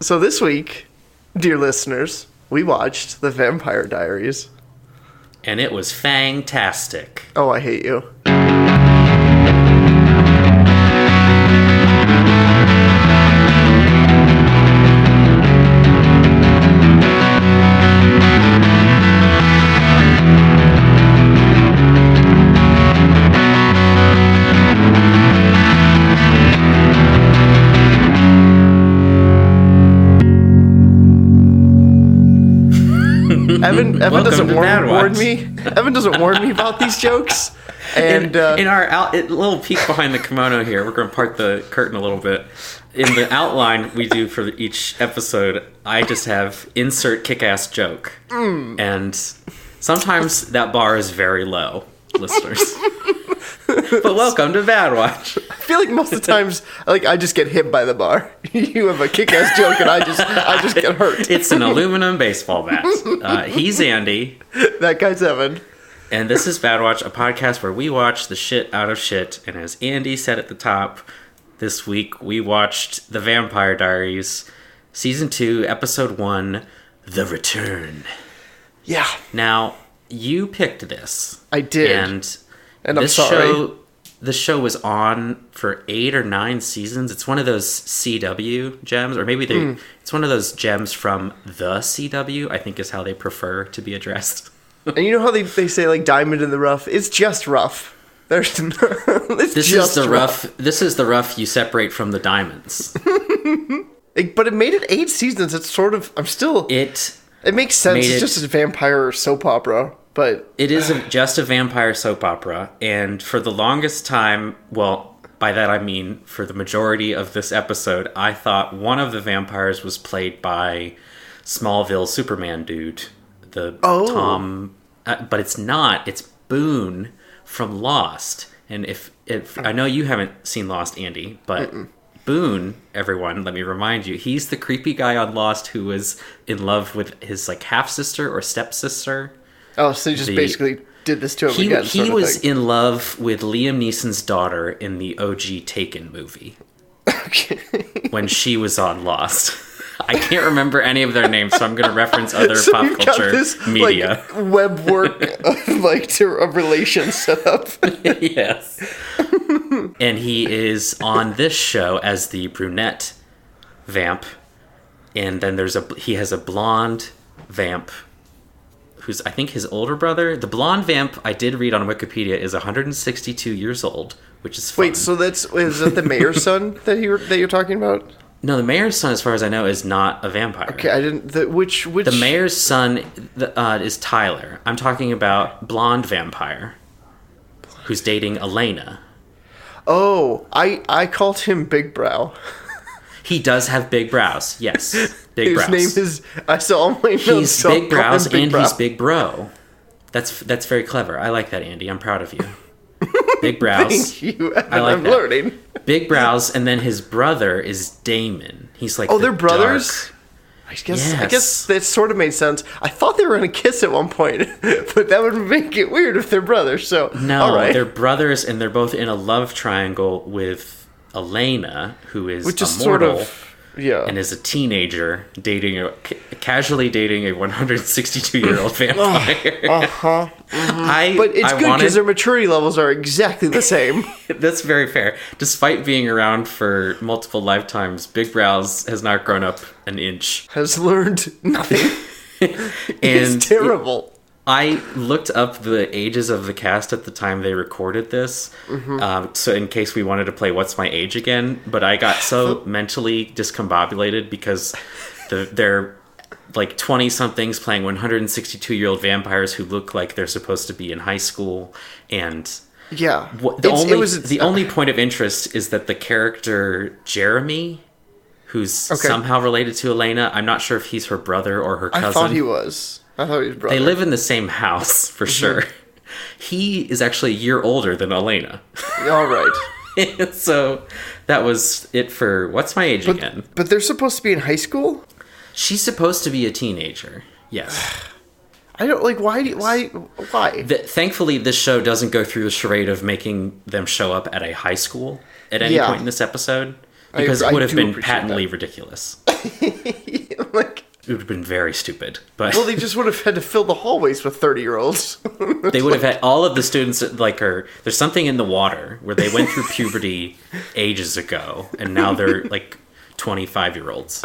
So this week, dear listeners, we watched The Vampire Diaries. And it was fantastic. Oh, I hate you. Evan doesn't warn me. Evan doesn't warn me about these jokes. And in our little peek behind the kimono here, we're going to part the curtain a little bit. In the outline we do for each episode, I just have insert kick-ass joke. And sometimes that bar is very low, listeners. But welcome to Bad Watch. I feel like most of the times, I just get hit by the bar. You have a kick-ass joke, and I just get hurt. It's an aluminum baseball bat. He's Andy. That guy's Evan. And this is Bad Watch, a podcast where we watch the shit out of shit. And as Andy said at the top, this week we watched The Vampire Diaries, Season 2, Episode 1, The Return. Yeah. Now, you picked this. I did. And I'm sorry. The show was on for 8 or 9 seasons. It's one of those CW gems, or maybe it's one of those gems from the CW, I think is how they prefer to be addressed. And you know how they say, diamond in the rough? It's just rough. This is the rough you separate from the diamonds. But it made it 8 seasons. It's sort of, It makes sense. It's just a vampire soap opera. But it is just a vampire soap opera, and for the longest time, well, by that I mean for the majority of this episode, I thought one of the vampires was played by Smallville Superman dude, Tom, but it's not. It's Boone from Lost, and if I know you haven't seen Lost, Andy, but Boone, everyone, let me remind you, he's the creepy guy on Lost who was in love with his half sister or stepsister. Oh, so you just basically did this to him again. He was in love with Liam Neeson's daughter in the OG Taken movie. Okay. When she was on Lost. I can't remember any of their names, so I'm going to reference other pop culture media. Web work of relations set up. Yes. And he is on this show as the brunette vamp. And then he has a blonde vamp who's, I think, his older brother. The blonde vamp, I did read on Wikipedia, is 162 years old, which is fun. Wait, so is that the mayor's son that you're talking about? No, the mayor's son, as far as I know, is not a vampire. Okay, I didn't... Which... The mayor's son is Tyler. I'm talking about blonde vampire, who's dating Elena. Oh, I called him Big Brow. He does have big brows, yes. Big brows. His name is... I saw all my notes. He's big brows and he's big bro. That's very clever. I like that, Andy. I'm proud of you. Big brows. Thank you. I'm learning. Big brows, and then his brother is Damon. He's they're brothers? I guess that sort of made sense. I thought they were going to kiss at one point, but that would make it weird if they're brothers. So no, all right. They're brothers, and they're both in a love triangle with Elena, who is immortal, and is a teenager casually dating a 162-year-old vampire. But it's good because their maturity levels are exactly the same. That's very fair. Despite being around for multiple lifetimes, Big Brows has not grown up an inch. Has learned nothing. It's terrible. I looked up the ages of the cast at the time they recorded this, so in case we wanted to play What's My Age again, but I got so mentally discombobulated because they're 20-somethings playing 162-year-old vampires who look like they're supposed to be in high school, and the only point of interest is that the character Jeremy, who's somehow related to Elena, I'm not sure if he's her brother or her cousin. I thought he was brother. They live in the same house, for sure. He is actually a year older than Elena. All right. So that was it for What's My Age again. But they're supposed to be in high school? She's supposed to be a teenager. Yes. I don't why? Thankfully, this show doesn't go through the charade of making them show up at a high school at any point in this episode, because it would have been patently ridiculous. Like, it would have been very stupid. But well, they just would have had to fill the hallways with 30-year-olds. They would have had all of the students there's something in the water where they went through puberty ages ago, and now they're like 25-year-olds.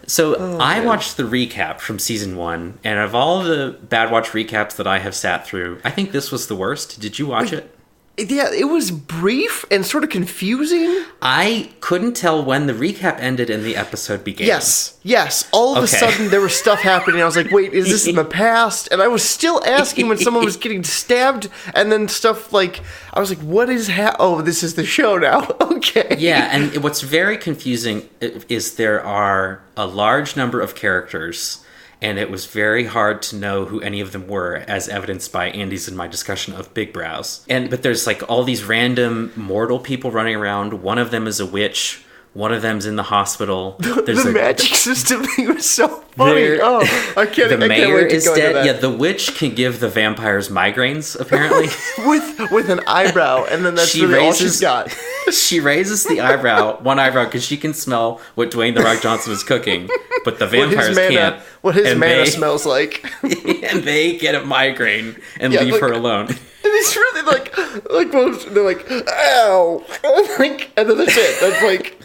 So I watched the recap from season 1, and of all the Bad Watch recaps that I have sat through, I think this was the worst. Did you watch it? Yeah, it was brief and sort of confusing. I couldn't tell when the recap ended and the episode began. Yes. All of a sudden, there was stuff happening. I was like, wait, is this in the past? And I was still asking when someone was getting stabbed, and then stuff like, I was like, what is oh, this is the show now. Okay. Yeah, and what's very confusing is there are a large number of characters, and it was very hard to know who any of them were, as evidenced by Andy's and my discussion of Big Brows. But there's like all these random mortal people running around. One of them is a witch. One of them's in the hospital. The magic system thing was so funny. I can't. The mayor is dead. Yeah, the witch can give the vampires migraines, apparently. with an eyebrow, and then that's really all she's got. She raises the one eyebrow, because she can smell what Dwayne "The Rock" Johnson is cooking, but the vampires can't. What his mana smells like. And they get a migraine and leave her alone. And it's really like they're like, ow, and then that's it. That's like.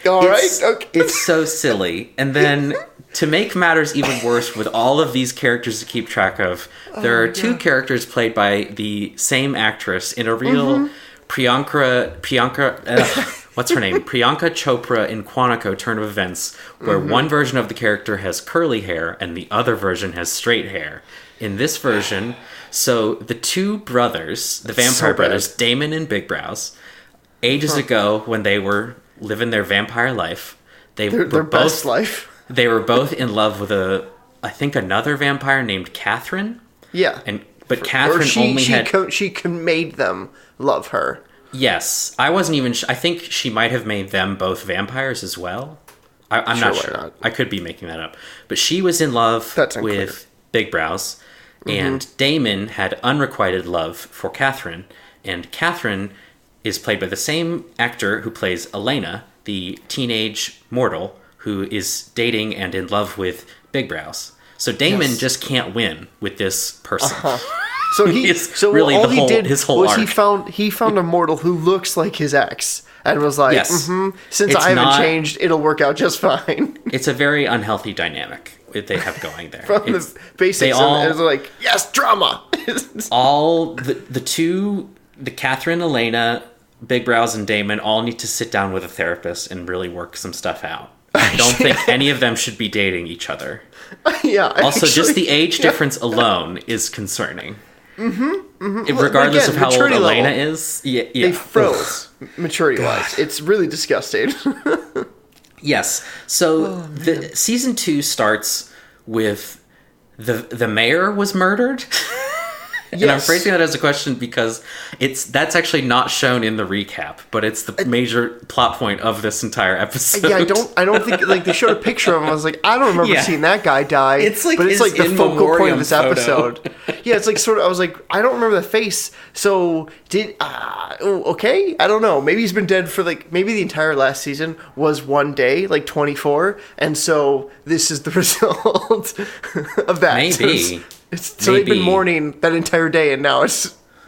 All right. Okay. It's so silly. And then, to make matters even worse, with all of these characters to keep track of, there are two characters played by the same actress in a real Priyanka, what's her name? Priyanka Chopra in Quantico turn of events, where one version of the character has curly hair and the other version has straight hair. In this version, so the two brothers, the vampire brothers, Damon and Big Brows, ages ago when they were living their vampire life, their best life. They were both in love with I think another vampire named Catherine. Yeah, but Catherine she made them love her. Yes, I wasn't even. I think she might have made them both vampires as well. I'm not sure. Not. I could be making that up. But she was in love with Big Brows, and Damon had unrequited love for Catherine, and Catherine is played by the same actor who plays Elena, the teenage mortal who is dating and in love with Big Brows. So Damon just can't win with this person. So his whole arc. He found a mortal who looks like his ex and was like, since I haven't changed, it'll work out just fine. It's a very unhealthy dynamic that they have going there. From the basics, it's like, yes, drama. All the Catherine, Elena, Big Brows, and Damon all need to sit down with a therapist and really work some stuff out. I don't think any of them should be dating each other. Also, just the age difference alone is concerning. Regardless of how old Elena is. They froze maturity-wise. It's really disgusting. Yes. So the season 2 starts with the mayor was murdered. And I'm phrasing that as a question because that's actually not shown in the recap, but it's the major plot point of this entire episode. Yeah, I don't think like they showed a picture of him. I was like, I don't remember seeing that guy die. It's like the focal point of this episode. Yeah, it's like sort of. I was like, I don't remember the face. So okay, I don't know. Maybe he's been dead for maybe the entire last season was one day, 24, and so this is the result of that. Maybe. So they've been mourning that entire day, and now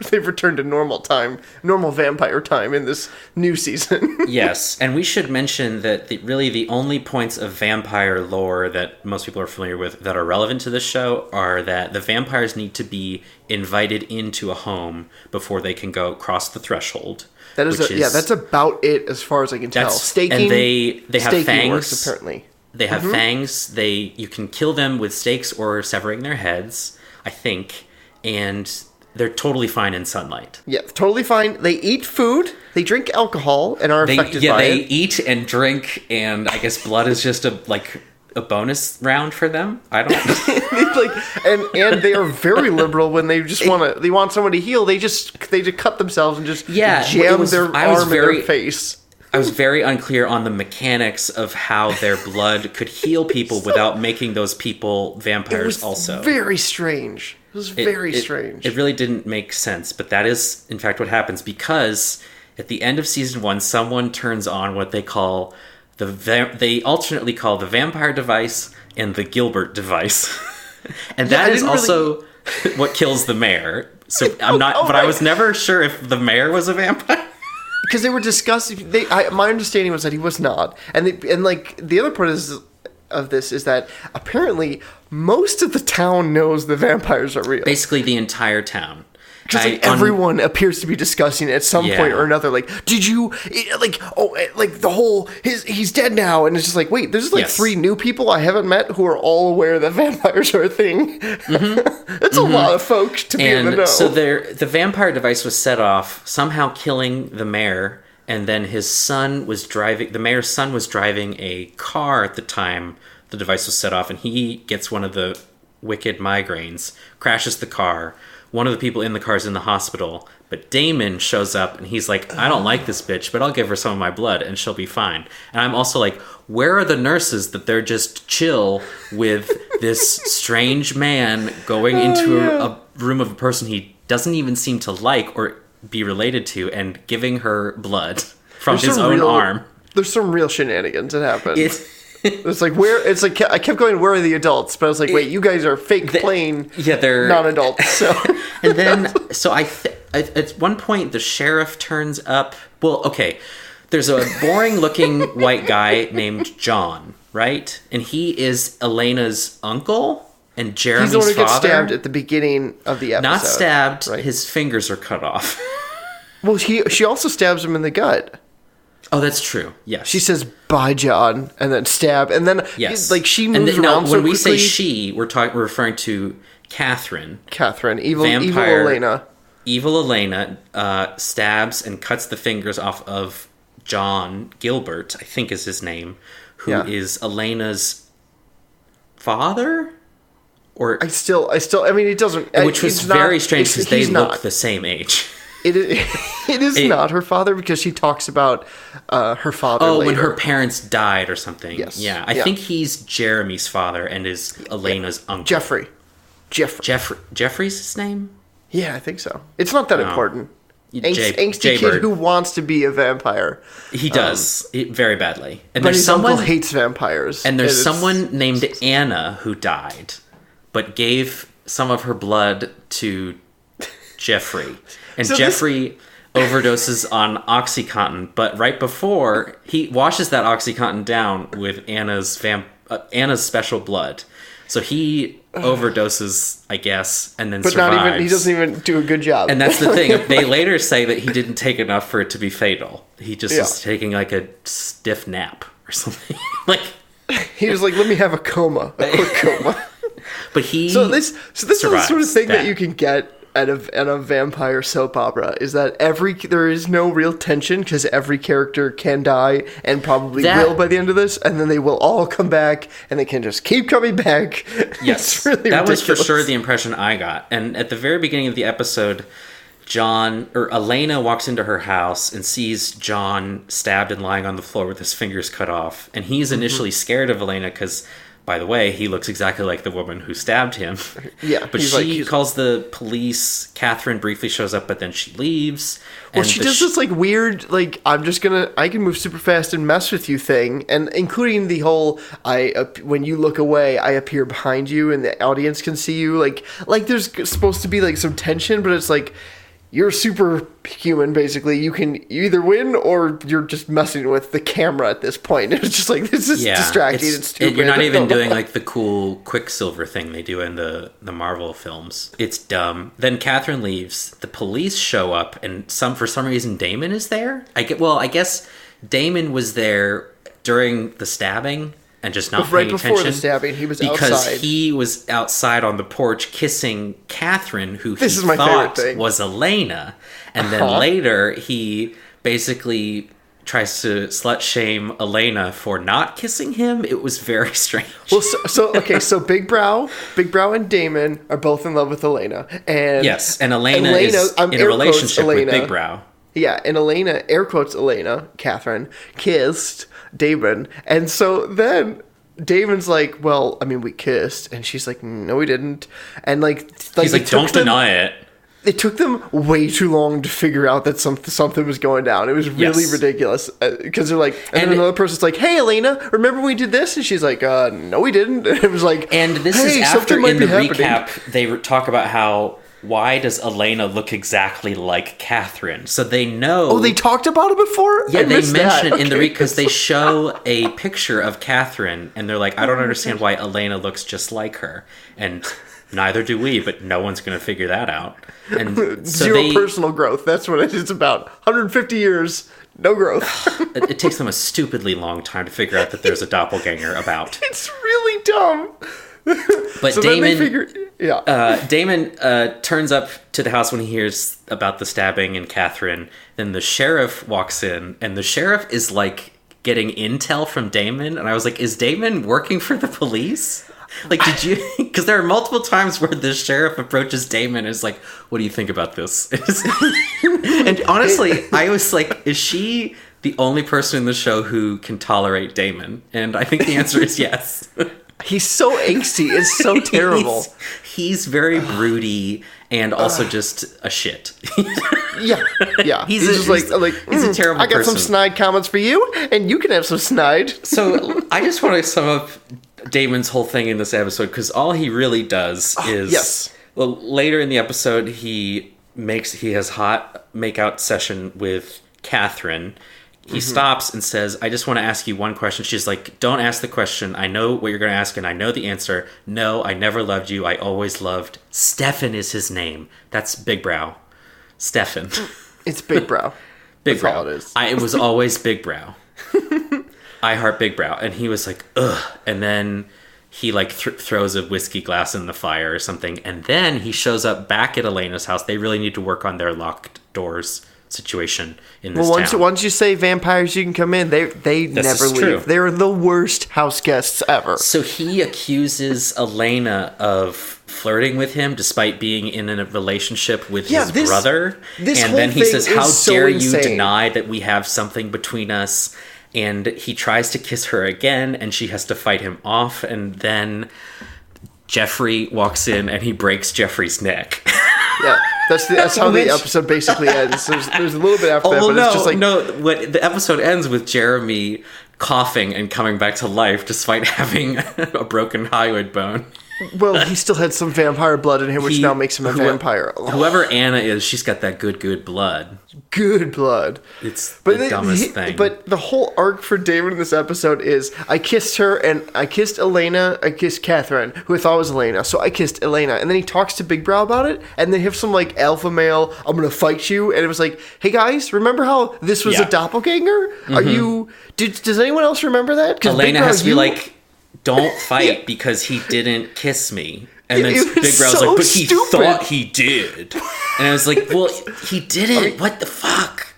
they've returned to normal vampire time in this new season. Yes, and we should mention that the only points of vampire lore that most people are familiar with that are relevant to this show are that the vampires need to be invited into a home before they can go cross the threshold. That's about it as far as I can tell. Staking, and they have fangs. Works, apparently. They have fangs. You can kill them with stakes or severing their heads, I think, and they're totally fine in sunlight. Yeah, totally fine. They eat food, they drink alcohol, and are affected by it. Yeah, they eat and drink, and I guess blood is just a bonus round for them. I don't. and they are very liberal when they just want someone to heal. They just cut themselves and just jam their arm in their face. I was very unclear on the mechanics of how their blood could heal people without making those people vampires also. Very strange. It was very strange. It really didn't make sense, but that is, in fact, what happens because at the end of season 1, someone turns on what they call they alternately call the vampire device and the Gilbert device. And that is also what kills the mayor. So I was never sure if the mayor was a vampire. Because they were discussing. My understanding was that he was not, and the other part of this is that apparently most of the town knows the vampires are real. Basically, the entire town. Because everyone appears to be discussing it at some point or another. Like, did you the whole he's dead now, and it's just like, wait, there's 3 new people I haven't met who are all aware that vampires are a thing. Mm-hmm. That's a lot of folks to be in the know. So the vampire device was set off, somehow killing the mayor, and then his son was driving. The mayor's son was driving a car at the time the device was set off, and he gets one of the wicked migraines, crashes the car. One of the people in the car is in the hospital, but Damon shows up and he's like, I don't like this bitch, but I'll give her some of my blood and she'll be fine. And I'm also like, where are the nurses that they're just chill with this strange man going into a room of a person he doesn't even seem to like or be related to and giving her blood from his own arm? There's some real shenanigans that happen. It's like I kept going, where are the adults? But I was like, wait, you guys are playing they're non-adults. So and then at one point the sheriff turns up. Well, okay, there's a boring looking white guy named John, right? And he is Elena's uncle and Jeremy's father. He's the one who gets stabbed at the beginning of the episode. Not stabbed, right? His fingers are cut off. Well, she also stabs him in the gut. Oh, that's true. Yes. She says, bye, John, and then stab. And then, she moves around so quickly. When we say she, we're referring to Catherine. Evil Elena. Evil Elena stabs and cuts the fingers off of John Gilbert, I think is his name, who is Elena's father? Or it doesn't... Which was very strange because they look the same age. It is not her father because she talks about her father later. When her parents died or something. Yes. Yeah, I think he's Jeremy's father and is Elena's uncle. Jeffrey. Jeffrey's his name? Yeah, I think so. It's not that important. Angsty kid who wants to be a vampire. He does, very badly. And but his uncle hates vampires. And there's someone named Anna who died, but gave some of her blood to Jeffrey. And so Jeffrey overdoses on OxyContin, but right before, he washes that OxyContin down with Anna's special blood. So he overdoses, I guess, and then survives. He doesn't even do a good job. And that's the thing. They later say that he didn't take enough for it to be fatal. He just was taking like a stiff nap or something. He was like, let me have a quick coma. But he So this is the sort of thing that you can get at a vampire soap opera, is that there is no real tension because every character can die and probably will by the end of this, and then they will all come back and they can just keep coming back. Yes, it's really that ridiculous. Was for sure the impression I got. And at the very beginning of the episode, Elena walks into her house and sees John stabbed and lying on the floor with his fingers cut off, and he's initially scared of Elena because, by the way, he looks exactly like the woman who stabbed him. Yeah. But she calls the police. Catherine briefly shows up, but then she leaves. Well, she does this weird, I can move super fast and mess with you thing. And including the whole, when you look away, I appear behind you and the audience can see you. Like there's supposed to be some tension, but it's you're superhuman, basically. You either win or you're just messing with the camera at this point. It's just this is distracting. It's stupid. You're not even doing the cool Quicksilver thing they do in the Marvel films. It's dumb. Then Catherine leaves. The police show up, and for some reason Damon is there. I guess Damon was there during the stabbing. And just not paying attention. Right before the stabbing, he was outside. Because he was outside on the porch kissing Catherine, who he thought was Elena. And then later, he basically tries to slut-shame Elena for not kissing him. It was very strange. Well, so Big Brow and Damon are both in love with Elena. And yes, and Elena is in a relationship with Big Brow. Yeah, and Elena, air quotes Elena, Catherine, kissed Damon. And so then Damon's like, well, I mean, we kissed. And she's like, no, we didn't. And he's like, don't deny it. It took them way too long to figure out that something was going down. It was really ridiculous because they're like, and then another person's like, "Hey, Elena, remember when we did this?" And she's like, "No, we didn't." And it was like, and this is after in the recap they talk about how why does Elena look exactly like Catherine? So they know. Oh, they talked about it before. Yeah, they mention it in the because they show a picture of Catherine, and they're like, "I don't understand why Elena looks just like her," and neither do we, but no one's going to figure that out. And so Zero personal growth. That's what it's about. 150 years, no growth. It takes them a stupidly long time to figure out that there's a doppelganger about. It's really dumb. But so Damon, Damon turns up to the house when he hears about the stabbing and Catherine. Then the sheriff walks in, and the sheriff is like getting intel from Damon. And I was like, is Damon working for the police? Like, did you? Because there are multiple times where the sheriff approaches Damon and is like, "What do you think about this?" And honestly, I was like, "Is she the only person in the show who can tolerate Damon?" And I think the answer is yes. He's so angsty. It's so terrible. He's very broody and also just a shit. Yeah. He's just like he's a terrible person. I got some snide comments for you, and you can have some snide. So I just want to sum up Damon's whole thing in this episode, because all he really does is well, later in the episode he has hot makeout session with Catherine. He stops and says, "I just want to ask you one question." She's like, "Don't ask the question. I know what you're going to ask and I know the answer. No, I never loved you. I always loved Stefan is his name." That's Big Brow. Stefan. It's Big Brow. Big That's Brow. all it is. It was always Big Brow. I heart Big Brow. And he was like, ugh. And then he like throws a whiskey glass in the fire or something. And then he shows up back at Elena's house. They really need to work on their locked doors situation in this town. Once you say vampires, you can come in. They never leave. True. They're the worst house guests ever. So he accuses Elena of flirting with him despite being in a relationship with his brother. And then he says, "How dare you deny that we have something between us?" And he tries to kiss her again, and she has to fight him off. And then Jeffrey walks in, and he breaks Jeffrey's neck. Yeah, that's how the episode basically ends. There's a little bit after that, but it's just like... the episode ends with Jeremy coughing and coming back to life despite having a broken hyoid bone. Well, he still had some vampire blood in him, which now makes him a vampire. Whoever Anna is, she's got that good blood. Good blood. It's the dumbest thing. But the whole arc for David in this episode is, I kissed her, and I kissed Elena, I kissed Catherine, who I thought was Elena, so I kissed Elena. And then he talks to Big Brow about it, and they have some, like, alpha male, I'm gonna fight you, and it was like, hey guys, remember how this was a doppelganger? Does anyone else remember that? Elena has to be like, don't fight because he didn't kiss me. And then Big Brow's like, but he thought he did. And I was like, well, he didn't. What the fuck?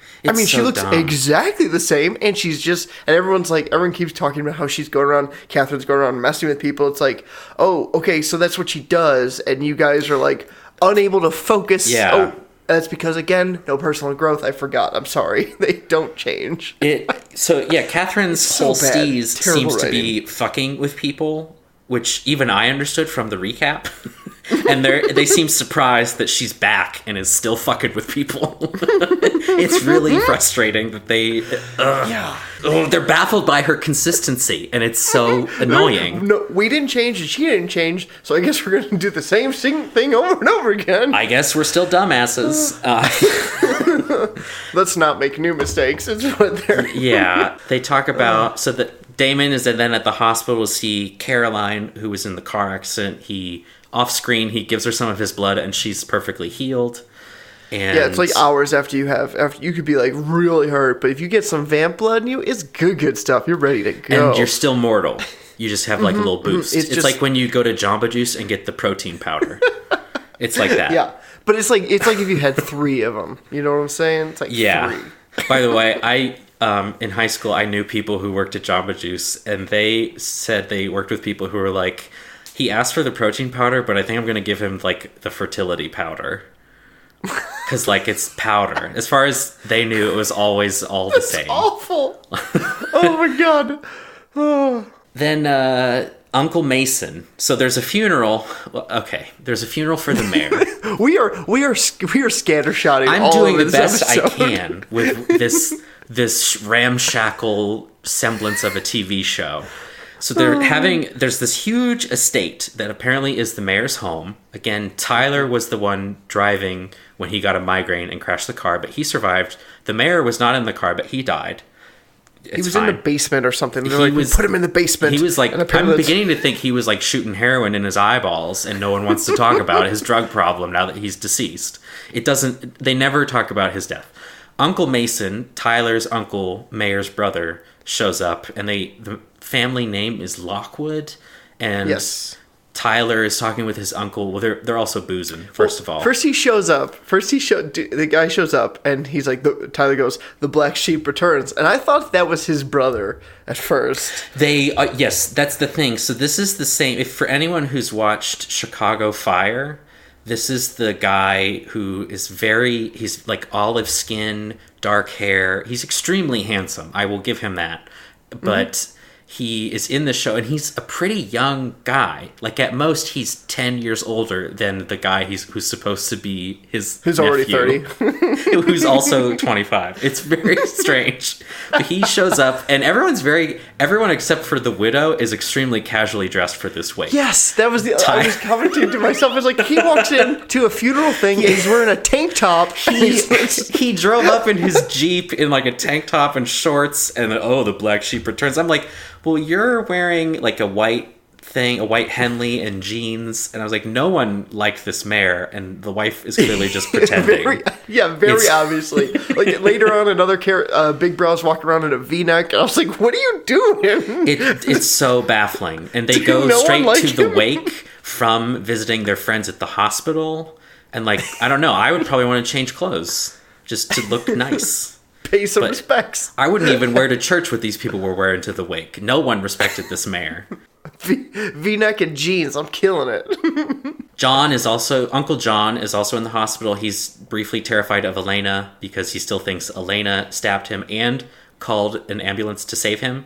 She looks exactly the same, and she's just, and everyone keeps talking about how she's going around, Catherine's going around messing with people. It's like, oh, okay, so that's what she does, and you guys are like unable to focus. Yeah. Oh, that's because, again, no personal growth. I forgot. I'm sorry. They don't change. Catherine's whole steez seems to be fucking with people, which even I understood from the recap. And they seem surprised that she's back and is still fucking with people. It's really frustrating that they're baffled by her consistency, and it's so annoying. No, we didn't change and she didn't change, so I guess we're going to do the same thing over and over again. I guess we're still dumbasses. Let's not make new mistakes. It's what they're... Yeah, they talk about... So that Damon is then at the hospital to see Caroline, who was in the car accident. Off screen, he gives her some of his blood, and she's perfectly healed. And yeah, it's like hours after you could be like really hurt, but if you get some vamp blood in you, it's good stuff. You're ready to go, and you're still mortal. You just have like a little boost. It's like when you go to Jamba Juice and get the protein powder. It's like that. Yeah, but it's like if you had 3 of them. You know what I'm saying? It's like 3. By the way, I in high school I knew people who worked at Jamba Juice, and they said they worked with people who were like, he asked for the protein powder, but I think I'm going to give him, like, the fertility powder. Because, like, it's powder. As far as they knew, it was always all the same. Awful. Oh, my God. Oh. Then Uncle Mason. So there's a funeral. Well, okay, there's a funeral for the mayor. we are scattershotting. I'm all doing over the this best episode. I can with this ramshackle semblance of a TV show. So there's this huge estate that apparently is the mayor's home. Again, Tyler was the one driving when he got a migraine and crashed the car, but he survived. The mayor was not in the car, but he died. He was in the basement or something. They're we put him in the basement. He was like, I'm beginning to think he was like shooting heroin in his eyeballs, and no one wants to talk about his drug problem now that he's deceased. They never talk about his death. Uncle Mason, Tyler's uncle, mayor's brother, shows up, and the family name is Lockwood, and yes. Tyler is talking with his uncle. Well, they're also boozing, first of all. First the guy shows up, and he's like, Tyler goes, "The black sheep returns." And I thought that was his brother at first. Yes, that's the thing. So this is the same. If for anyone who's watched Chicago Fire, this is the guy who is he's like olive skin, dark hair. He's extremely handsome. I will give him that. But he is in the show, and he's a pretty young guy. Like, at most, he's 10 years older than the guy who's supposed to be his who's nephew, already 30. Who's also 25. It's very strange. But he shows up, and everyone except for the widow is extremely casually dressed for this wake. Yes, that was I was commenting to myself. I was like, he walks in to a funeral thing, and he's wearing a tank top. He drove up in his Jeep in like a tank top and shorts, and the black sheep returns. I'm like, well, you're wearing like a white Henley and jeans. And I was like, no one liked this mayor, and the wife is clearly just pretending. very obviously. Like, later on, another Big Brow's walking around in a V-neck, and I was like, what are you doing? It's so baffling. And they go straight to the wake from visiting their friends at the hospital. And like, I don't know, I would probably want to change clothes just to look nice. Pay some respects. I wouldn't even wear to church what these people were wearing to the wake. No one respected this mayor. V-neck and jeans. I'm killing it. Uncle John is also in the hospital. He's briefly terrified of Elena because he still thinks Elena stabbed him and called an ambulance to save him.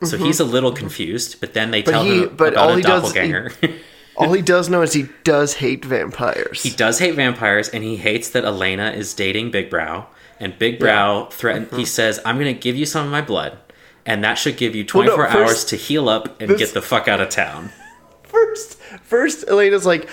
So he's a little confused, but then they tell him about a doppelganger. All he does know is he does hate vampires. He does hate vampires, and he hates that Elena is dating Big Brow. And Big Brow threatened. He says, "I'm going to give you some of my blood, and that should give you 24 hours to heal up and get the fuck out of town." First, Elena's like,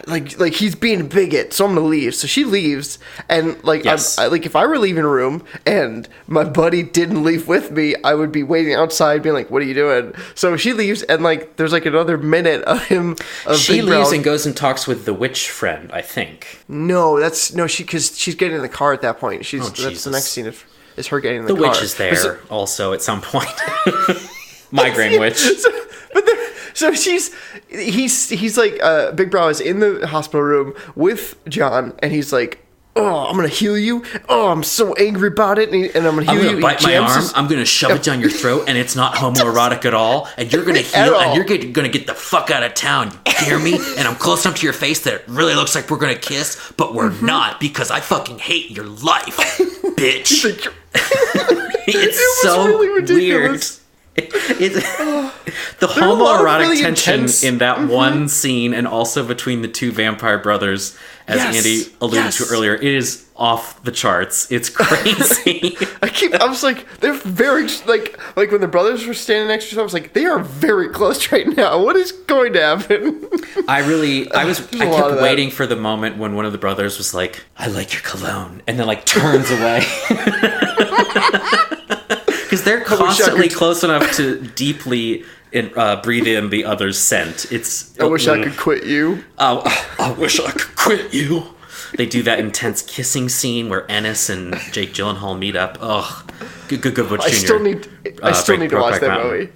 like he's being a bigot, so I'm gonna leave. So she leaves, and like, yes. If I were leaving a room and my buddy didn't leave with me, I would be waiting outside, being like, "What are you doing?" So she leaves, and like, there's like another minute of him. She leaves and goes and talks with the witch friend, I think. Because she's getting in the car at that point. That's the next scene is her getting in the car. The witch is there also at some point. Migraine witch. So he's like, Big Brow is in the hospital room with John, and he's like, "Oh, I'm gonna heal you. Oh, I'm so angry about it, and I'm gonna heal you." I'm gonna bite my arm. I'm gonna shove it down your throat, and it's not homoerotic at all. And you're gonna heal, and you're gonna get the fuck out of town. You hear me? And I'm close enough to your face that it really looks like we're gonna kiss, but we're not, because I fucking hate your life, bitch. It's so really ridiculous. Weird. The homoerotic really tension in that one scene, and also between the two vampire brothers, as Andy alluded to earlier, it is off the charts. It's crazy. I was like, they're very like when the brothers were standing next to each other, I was like, they are very close right now. What is going to happen? I kept waiting for the moment when one of the brothers was like, "I like your cologne," and then like turns away. Because they're constantly close enough to deeply breathe in the other's scent. I wish I could quit you. I wish I could quit you. They do that intense kissing scene where Ennis and Jake Gyllenhaal meet up. Oh, Goodwatch Jr. I still need to watch that movie.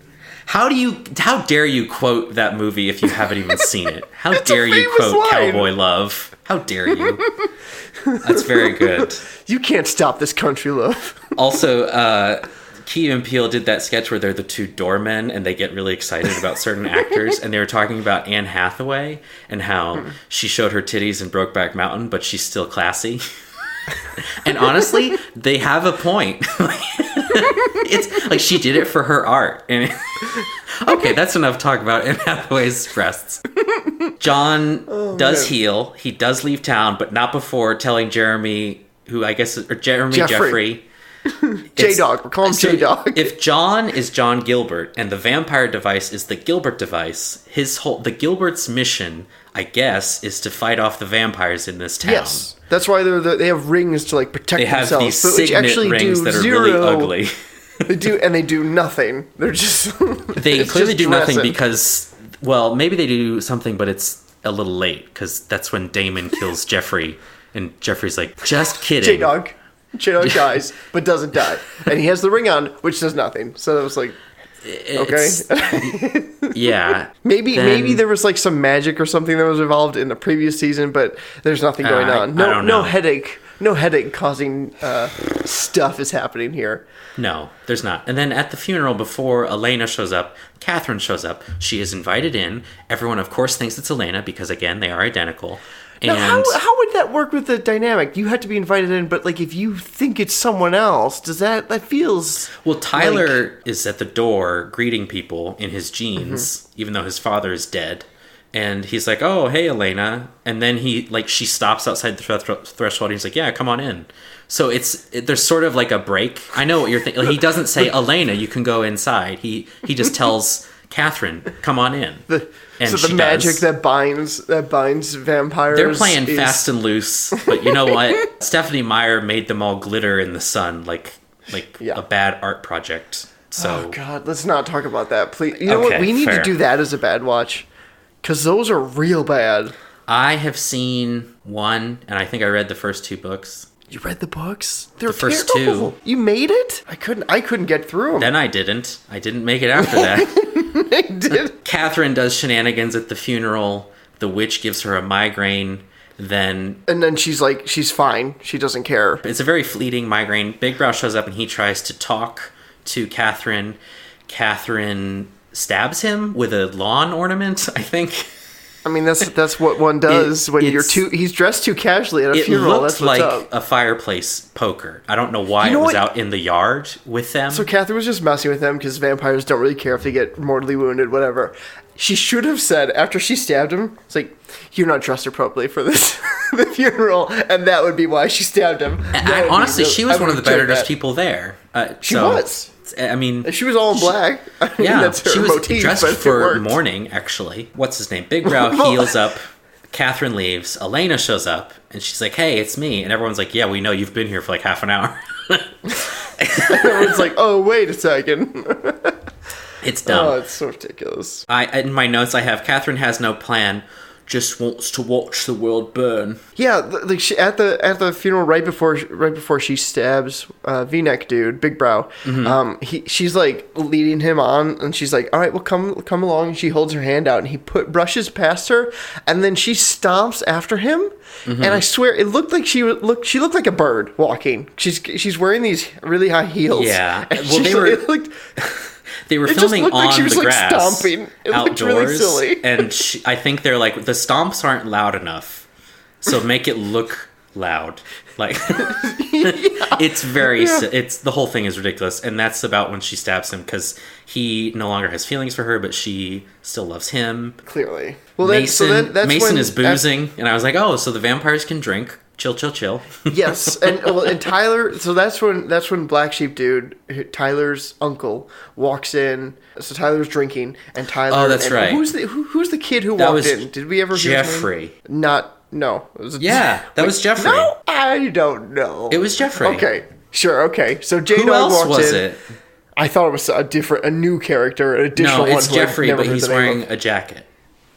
How dare you quote that movie if you haven't even seen it? How dare you quote line. Cowboy Love? How dare you? That's very good. You can't stop this country love. Also, Key and Peele did that sketch where they're the two doormen and they get really excited about certain actors, and they were talking about Anne Hathaway and how she showed her titties in Brokeback Mountain, but she's still classy. And honestly, they have a point. It's like she did it for her art. And okay, that's enough talk about Anne Hathaway's breasts. John does heal. He does leave town, but not before telling Jeremy, who I guess is, or Jeffrey. J-Dog. We're calling him J-Dog. If John is John Gilbert and the vampire device is the Gilbert device, the Gilbert's mission, I guess, is to fight off the vampires in this town. Yes, that's why they have rings to like protect themselves. They have these signet rings that are really ugly. They do nothing. They're just they clearly do nothing because, well, maybe they do something, but it's a little late because that's when Damon kills Jeffrey, and Jeffrey's like, "Just kidding." J-Dog dies, but doesn't die, and he has the ring on, which does nothing. So it was like, okay, yeah. Maybe there was like some magic or something that was involved in the previous season, but there's nothing going on. No headache. No headache causing stuff is happening here. No, there's not. And then at the funeral, before Elena shows up, Catherine shows up. She is invited in. Everyone, of course, thinks it's Elena because, again, they are identical. Now, how would that work with the dynamic? You had to be invited in, but like if you think it's someone else, does that feels... Well, Tyler is at the door greeting people in his jeans, even though his father is dead. And he's like, "Oh, hey, Elena." And then she stops outside the threshold. And he's like, "Yeah, come on in." So there's sort of like a break. I know what you're thinking. Like, he doesn't say, "Elena, you can go inside." He just tells Catherine, "Come on in." So the magic that binds vampires. They're playing fast and loose, but you know what? Stephanie Meyer made them all glitter in the sun, like a bad art project. So, oh God, let's not talk about that, please. You know what? We need to do that as a bad watch. Because those are real bad. I have seen one, and I think I read the first 2 books. You read the books? They're the first terrible. 2. You made it? I couldn't get through them. Then I didn't. I didn't make it after that. I did. Catherine does shenanigans at the funeral. The witch gives her a migraine. And then she's fine. She doesn't care. It's a very fleeting migraine. Big Brow shows up and he tries to talk to Catherine. Catherine stabs him with a lawn ornament, I think. I mean, that's what one does when he's dressed too casually at a funeral. That's what's up. It looked like a fireplace poker. I don't know why it was out in the yard with them. So Catherine was just messing with them because vampires don't really care if they get mortally wounded, whatever. She should have said, after she stabbed him, it's like, "You're not dressed appropriately for this the funeral," and that would be why she stabbed him. Honestly, she was one of the better dressed people there. She was. I mean, she was all in black. That's her motif, dressed for mourning, actually. What's his name? Big Brow heals up. Catherine leaves. Elena shows up, and she's like, "Hey, it's me." And everyone's like, "Yeah, we know. You've been here for like half an hour." Everyone's like, "Oh, wait a second." It's dumb. Oh, it's so ridiculous. In my notes, I have Catherine has no plan. Just wants to watch the world burn. Yeah, at the funeral right before she stabs V-neck dude, Big Brow. She's like leading him on, and she's like, "All right, well, come along." And she holds her hand out, and he brushes past her, and then she stomps after him. And I swear, it looked like she looked like a bird walking. She's wearing these really high heels. Yeah, well, they were filming on the grass, stomping. It outdoors, looked really silly. And I think they're like, the stomps aren't loud enough, so make it look loud. Like, it's the whole thing is ridiculous, and that's about when she stabs him because he no longer has feelings for her, but she still loves him. Clearly, well, Mason is boozing, and I was like, oh, so the vampires can drink. Chill. Yes, and Tyler. So that's when Black Sheep dude, Tyler's uncle, walks in. So Tyler's drinking, and Tyler. Oh, that's right. Who's the kid who walked in? Did we ever hear Jeffrey? His name? No. That was Jeffrey. No, I don't know. It was Jeffrey. Okay, sure. Okay, so J-Dog Who else walks was in. it? I thought it was a new character, an additional one. No, it's Jeffrey, but he's wearing a jacket.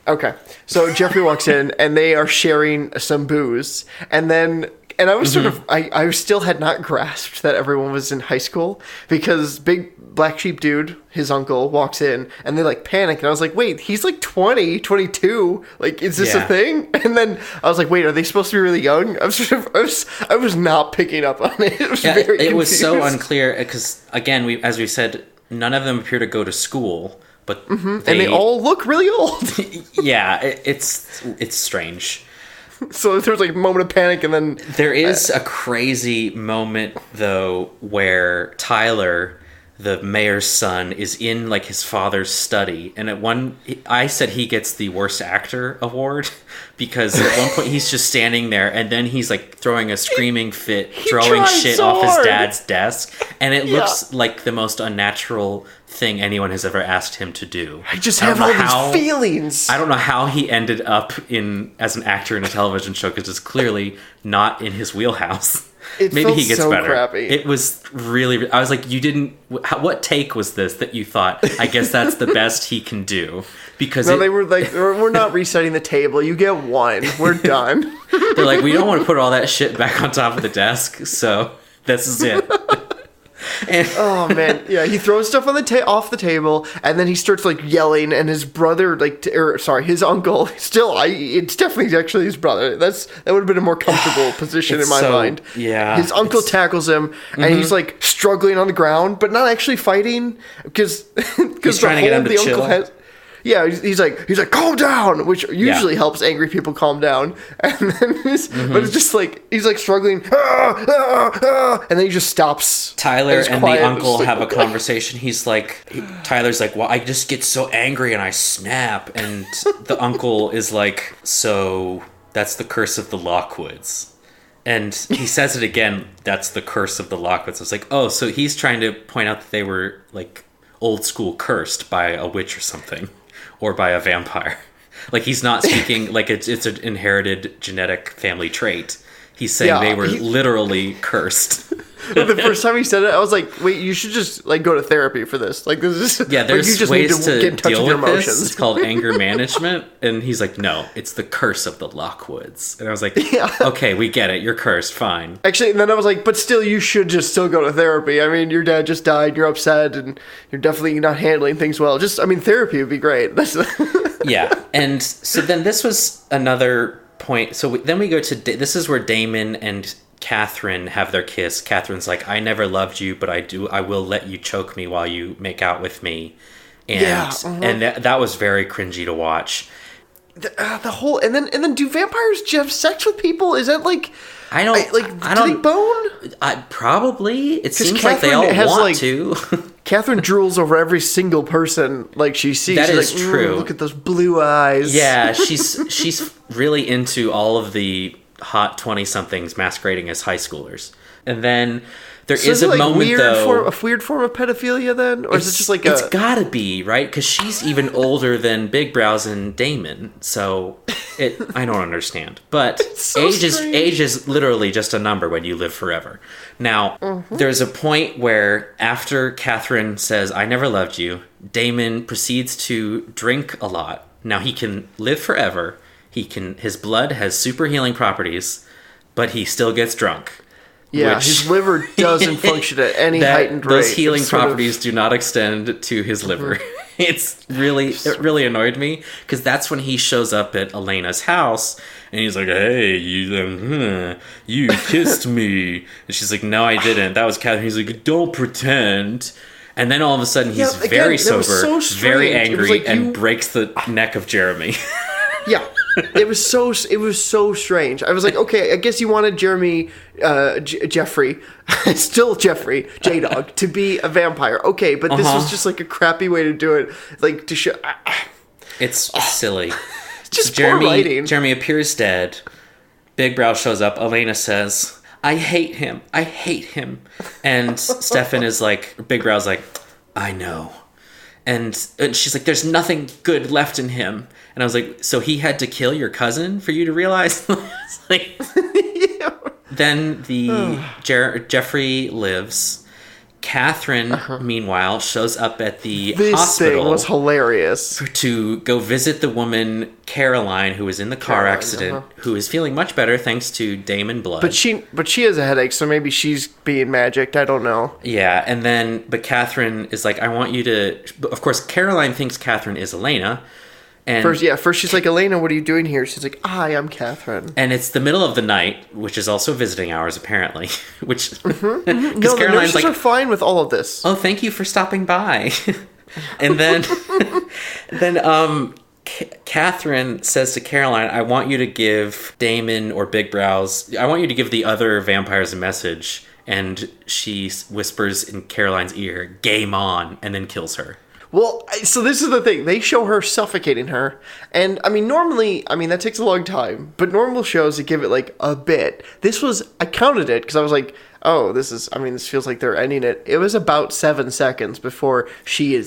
Okay, so Jeffrey walks in, and they are sharing some booze, and I was sort of, I still had not grasped that everyone was in high school, because Big Black Sheep dude, his uncle, walks in, and they like panic, and I was like, wait, he's like 20, 22, like, is this a thing? And then I was like, wait, are they supposed to be really young? I was not picking up on it. It was so unclear, because again, as we said, none of them appear to go to school. But and they all look really old. Yeah, it's strange. So there's like a moment of panic, and then there is a crazy moment though where Tyler, the mayor's son, is in like his father's study, and I said he gets the worst actor award because at one point he's just standing there, and then he's like throwing a screaming fit, throwing shit off his dad's desk, and it looks like the most unnatural thing anyone has ever asked him to do. I just have all these feelings. I don't know how he ended up as an actor in a television show, because it's clearly not in his wheelhouse. Maybe he gets better. Crappy. It was really. I was like, you didn't. What take was this that you thought? I guess that's the best he can do. Because they were like, we're not resetting the table. You get one. We're done. They're like, we don't want to put all that shit back on top of the desk, so this is it. And oh man, yeah, he throws stuff on off the table, and then he starts like yelling, and his brother, his uncle, it's definitely actually his brother. That would have been a more comfortable position in my mind. Yeah, his uncle tackles him, and he's like struggling on the ground, but not actually fighting because he's trying to get him to chill. Yeah, he's like, calm down, which usually helps angry people calm down. And then but it's just like, he's like struggling, and then he just stops. Tyler and the uncle have a conversation. He's like, Tyler's like, well, I just get so angry and I snap. And the uncle is like, so that's the curse of the Lockwoods. And he says it again, that's the curse of the Lockwoods. It's like, oh, so he's trying to point out that they were like old school cursed by a witch or something. Or by a vampire. Like, he's not speaking like it's an inherited genetic family trait. He's saying they were literally cursed. The first time he said it, I was like, wait, you should just like go to therapy for this. Like, this is there's you just ways need to get in touch deal with your with emotions. this. It's called anger management, and he's like, no, it's the curse of the Lockwoods. And I was like, okay, we get it. You're cursed. Fine. Actually, and then I was like, but still, you should just still go to therapy. I mean, your dad just died. You're upset, and you're definitely not handling things well. Therapy would be great. Yeah, and so then this was another point. So then we go to this is where Damon and Catherine have their kiss. Catherine's like, I never loved you, but I will let you choke me while you make out with me. And and that was very cringy to watch. The whole and then do vampires have sex with people? Is that like I don't do they bone? Probably. It seems Catherine like they all want to. Catherine drools over every single person like she sees. That she's is true. Look at those blue eyes. Yeah, she's really into all of the hot 20-somethings masquerading as high schoolers. And then there is a moment, though... a weird form of pedophilia, then? Or is it just like It's gotta be, right? Because she's even older than Big Brows and Damon. So, I don't understand. But age is literally just a number when you live forever. Now, there's a point where after Catherine says, I never loved you, Damon proceeds to drink a lot. Now, he can live forever. His blood has super healing properties, but he still gets drunk. Yeah, his liver doesn't function at any heightened rate. Those healing properties do not extend to his liver. It really annoyed me, because that's when he shows up at Elena's house, and he's like, hey, you kissed me. And she's like, no, I didn't. That was Catherine. He's like, don't pretend. And then all of a sudden, he's very sober, very angry, and breaks the neck of Jeremy. Yeah. It was so strange. I was like, okay, I guess you wanted Jeffrey, still Jeffrey, J-Dog, to be a vampire. Okay, but this was just like a crappy way to do it. Like, to show... It's silly. Just poor writing. Jeremy appears dead. Big Brow shows up. Elena says, I hate him. And Stefan is like, Big Brow's like, I know. And she's like, there's nothing good left in him. And I was like, so he had to kill your cousin for you to realize? Then Jeffrey lives. Catherine, meanwhile, shows up at the hospital. This thing was hilarious. To go visit the woman, Caroline, who was in the car accident, who is feeling much better thanks to Damon Blood. But she has a headache, so maybe she's being magicked. I don't know. Yeah, but Catherine is like, I want you to... Of course, Caroline thinks Catherine is Elena. And first she's like, Elena, what are you doing here? She's like, hi, I'm Catherine. And it's the middle of the night, which is also visiting hours, apparently. Which, no, the nurses are fine with all of this. Oh, thank you for stopping by. And then Catherine says to Caroline, I want you to give Damon or Big Brows, I want you to give the other vampires a message. And she whispers in Caroline's ear, game on, and then kills her. Well, so this is the thing. They show her suffocating her. And, I mean, normally, that takes a long time. But normal shows, they give it, like, a bit. This was, I counted it, because I was like, oh, this feels like they're ending it. It was about 7 seconds before she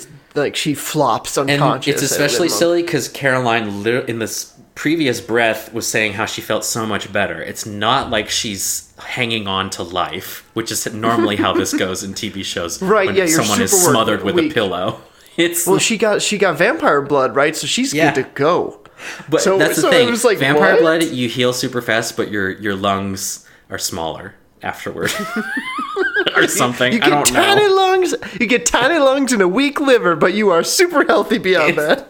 flops unconscious. And it's especially silly, because Caroline, in this previous breath, was saying how she felt so much better. It's not like she's hanging on to life, which is normally how this goes in TV shows. Right, when yeah, you're someone is smothered with a pillow. She got vampire blood, right? So she's good to go. But that's the thing. It was like, vampire what? blood, you heal super fast, but your lungs are smaller afterward. Or something. You get tiny lungs. You get tiny lungs and a weak liver, but you are super healthy beyond that.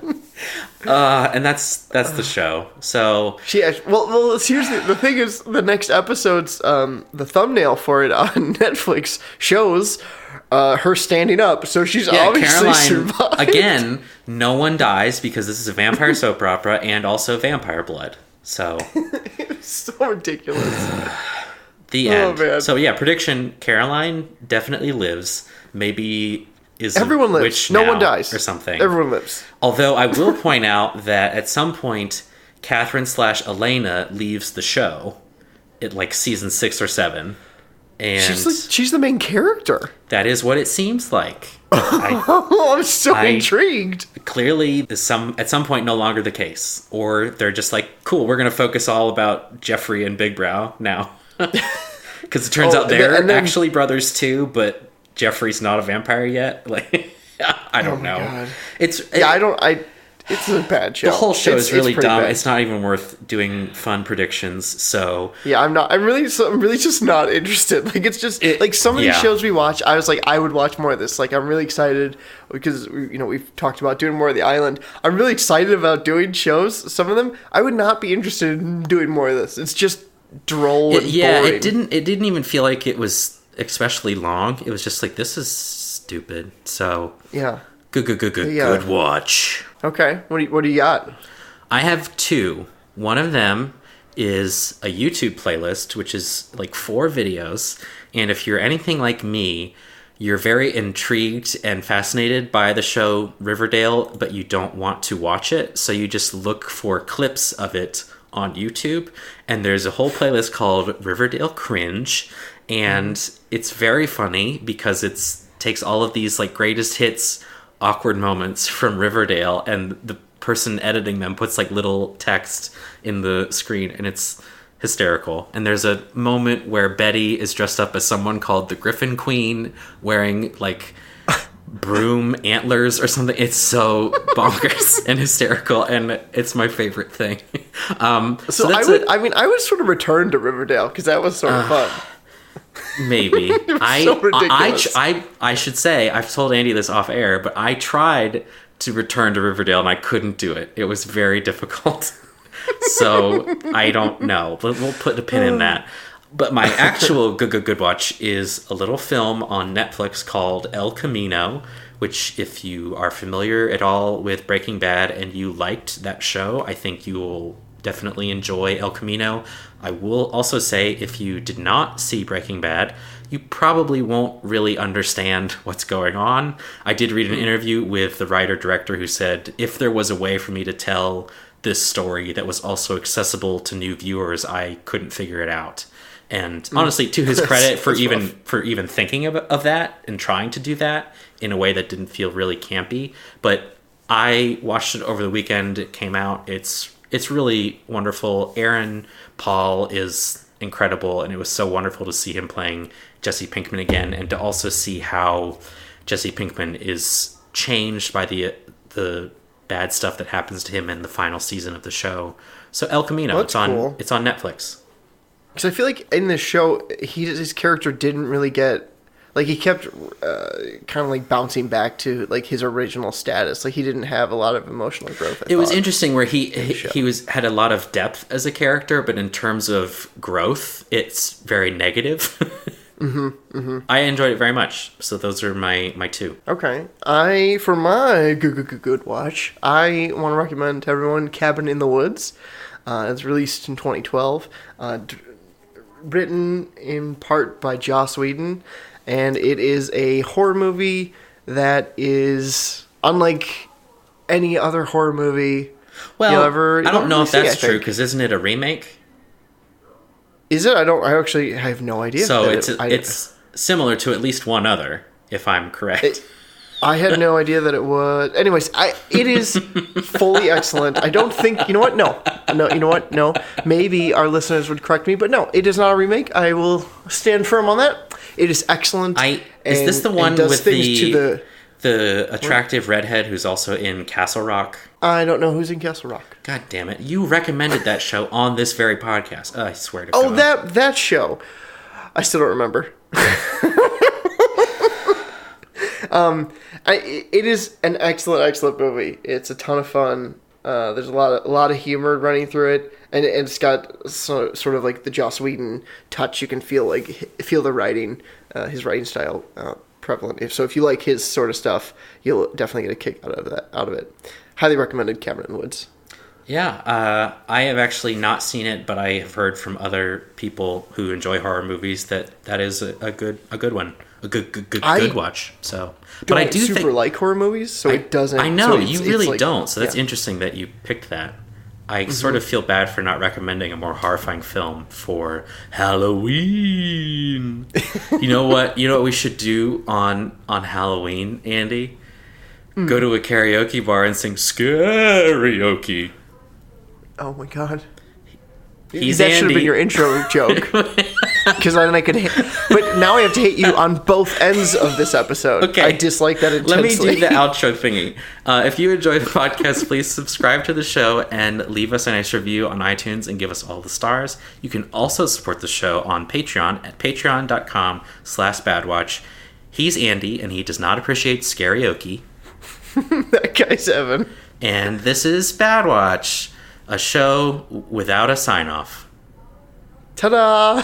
And that's the show. So here's the thing is, the next episode's the thumbnail for it on Netflix shows her standing up, so she's obviously Caroline, survived. Again, no one dies because this is a vampire soap opera and also vampire blood. So it's so ridiculous. The end. Man. So yeah, prediction: Caroline definitely lives. Maybe is everyone lives. Witch no now one dies or something. Everyone lives. Although I will point out that at some point, Catherine/Elena leaves the show, at like season 6 or 7, and she's the main character. That is what it seems like. I'm so intrigued. Clearly, at some point, no longer the case, or they're just like, cool, we're gonna focus all about Jeffrey and Big Brow now. Because it turns out they're actually brothers too, but Jeffrey's not a vampire yet. Like, I don't know. God. It's a bad show. The whole show is really dumb. Bad. It's not even worth doing fun predictions. So yeah, I'm really just not interested. Like, it's just like some of these shows we watch. I was like, I would watch more of this. Like, I'm really excited because we've talked about doing more of the island. I'm really excited about doing shows. Some of them I would not be interested in doing more of this. It's just droll and boring. It didn't even feel like it was especially long. It was just like, this is stupid. So yeah, good watch. Okay, what do you got? I have 2. One of them is a YouTube playlist, which is like 4 videos, and if you're anything like me, you're very intrigued and fascinated by the show Riverdale, but you don't want to watch it, so you just look for clips of it on YouTube, and there's a whole playlist called Riverdale Cringe, and it's very funny because it takes all of these like greatest hits awkward moments from Riverdale, and the person editing them puts like little text in the screen, and it's hysterical. And there's a moment where Betty is dressed up as someone called the Griffin Queen, wearing like broom antlers or something. It's so bonkers and hysterical, and it's my favorite thing. So I would sort of return to Riverdale because that was sort of fun. Maybe. So ridiculous. I should say, I've told Andy this off air, but I tried to return to Riverdale and I couldn't do it. It was very difficult. So I don't know. We'll put a pin in that. But my actual good watch is a little film on Netflix called El Camino, which, if you are familiar at all with Breaking Bad and you liked that show, I think you will definitely enjoy El Camino. I will also say, if you did not see Breaking Bad, you probably won't really understand what's going on. I did read an interview with the writer-director who said, if there was a way for me to tell this story that was also accessible to new viewers, I couldn't figure it out. And honestly, to his credit for even thinking of that and trying to do that in a way that didn't feel really campy. But I watched it over the weekend. It came out. It's really wonderful. Aaron Paul is incredible, and it was so wonderful to see him playing Jesse Pinkman again, and to also see how Jesse Pinkman is changed by the bad stuff that happens to him in the final season of the show. So El Camino, it's on Netflix. Because I feel like in this show, his character didn't really get, like, he kept kind of like bouncing back to like his original status. Like, he didn't have a lot of emotional growth. It was interesting where he had a lot of depth as a character, but in terms of growth, it's very negative. I enjoyed it very much. So those are my two. Okay. For my good watch, I want to recommend to everyone Cabin in the Woods. It's released in 2012. Written in part by Joss Whedon. And it is a horror movie that is unlike any other horror movie Well, you'll ever I don't know if that's see, true, because isn't it a remake? Is it? I have no idea. So it's similar to at least one other, if I'm correct. I had no idea that it was. Anyways, it is fully excellent. I don't think. You know what? No. You know what? No. Maybe our listeners would correct me, but no, it is not a remake. I will stand firm on that. It is excellent. Is this the one with the attractive redhead who's also in Castle Rock? I don't know who's in Castle Rock. God damn it! You recommended that show on this very podcast. I swear to God. Oh, that show. I still don't remember. It is an excellent movie. It's a ton of fun. There's a lot of humor running through it, and it's got sort of like the Joss Whedon touch. You can feel the writing, his writing style prevalent. So if you like his sort of stuff, you'll definitely get a kick out of it. Highly recommended. Cabin in the Woods. Yeah, I have actually not seen it, but I have heard from other people who enjoy horror movies that is a good one. A good watch. So, but I do like horror movies, so it doesn't. I know so you really don't. So that's interesting that you picked that. I sort of feel bad for not recommending a more horrifying film for Halloween. You know what? You know what we should do on Halloween, Andy? Go to a karaoke bar and sing Scarioke. Oh my God. He's that Andy. Should have been your intro joke. Because then I could but now I have to hate you on both ends of this episode. Okay. I dislike that intensely. Let me do the outro thingy. If you enjoyed the podcast, please subscribe to the show and leave us a nice review on iTunes and give us all the stars. You can also support the show on Patreon at patreon.com/badwatch. He's Andy, and he does not appreciate Scarioke. That guy's Evan. And this is Badwatch, a show without a sign-off. Ta-da!